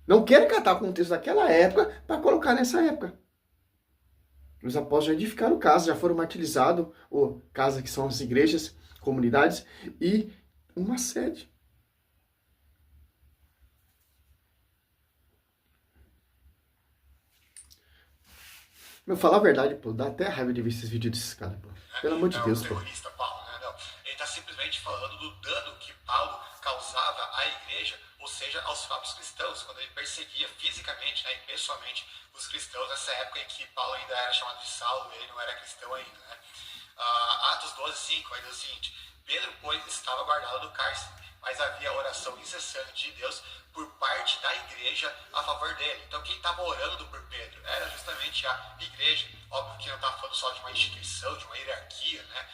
Não querem catar o contexto daquela época para colocar nessa época. Os apóstolos já edificaram casa, já foram martirizados, ou casa que são as igrejas, comunidades, e uma sede. Meu, falar a verdade, pô, dá até raiva de ver esses vídeos desses caras, pô. Pelo amor de Não, o Deus, pô. terrorista Paulo, né? Não. Ele está simplesmente falando do dano que Paulo causava à igreja, ou seja, aos próprios cristãos, quando ele perseguia fisicamente, né, e pessoalmente os cristãos nessa época em que Paulo ainda era chamado de Saulo e ele não era cristão ainda, né? Atos 12:5 vai dizer o seguinte: Pedro, pois, estava guardado no cárcere, mas havia oração incessante de Deus por parte da igreja a favor dele. Então quem estava orando por Pedro era justamente a igreja. Óbvio que não está falando só de uma instituição, de uma hierarquia, né?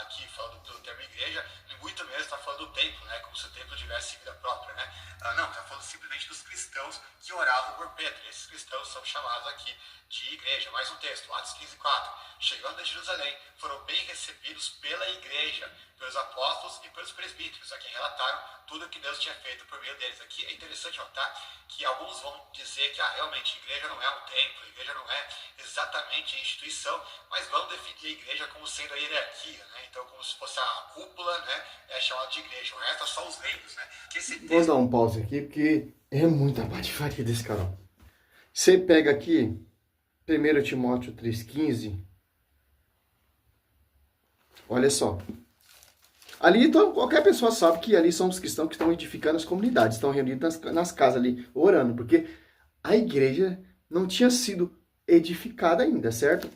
Aqui falando do termo igreja, e muito mesmo está falando do templo, né? Como se o templo tivesse vida própria, né? Não, está falando simplesmente dos cristãos que oravam por Pedro. Esses cristãos são chamados aqui de igreja. Mais um texto, Atos 15:4. Chegando a Jerusalém, foram bem recebidos pela igreja, pelos apóstolos e pelos presbíteros, a quem relataram tudo o que Deus tinha feito por meio deles. Aqui é interessante notar que alguns vão dizer que realmente a igreja não é um templo, a igreja não é exatamente a instituição, mas vão definir a igreja como sendo a hierarquia, né? Então, como se fosse a cúpula, né? É chamada de igreja. O resto é só os leitos, né? Que esse Vou texto... dar um pause aqui, porque é muita patifaria desse canal. Você pega aqui 1 Timóteo 3,15. Olha só. Ali, então, qualquer pessoa sabe que ali são os cristãos que estão edificando as comunidades, estão reunidos nas casas ali, orando, porque a igreja não tinha sido edificada ainda, certo?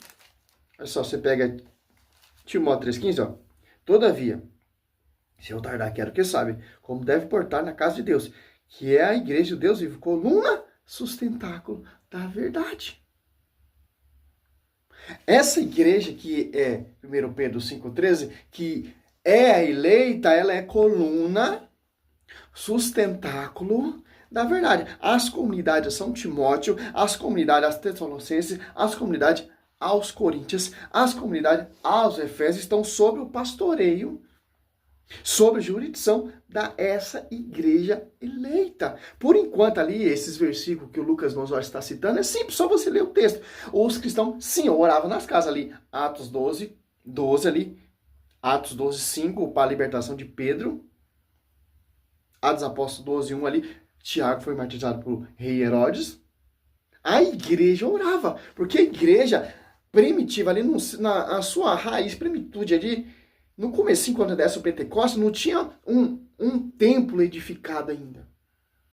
Olha só, você pega Timóteo 3,15, ó. Todavia, se eu tardar, quero que sabe, como deve portar na casa de Deus, que é a igreja de Deus vivo, coluna, sustentáculo da verdade. Essa igreja que é 1 Pedro 5,13, que é a eleita, ela é coluna, sustentáculo da verdade. As comunidades São Timóteo, as comunidades as Tessalonicenses, as comunidades aos Coríntios, as comunidades aos Efésios estão sob o pastoreio, sob a jurisdição dessa igreja eleita. Por enquanto ali, esses versículos que o Lucas Gonzalez está citando, é simples, só você ler o texto. Os cristãos, sim, oravam nas casas ali. Atos 12 ali. Atos 12:5, para a libertação de Pedro. Atos Apóstolos 12:1 ali. Tiago foi martirizado pelo rei Herodes. A igreja orava, porque a igreja primitiva ali, na sua raiz, plenitude ali, no comecinho, quando desce o Pentecostes, não tinha um templo edificado ainda.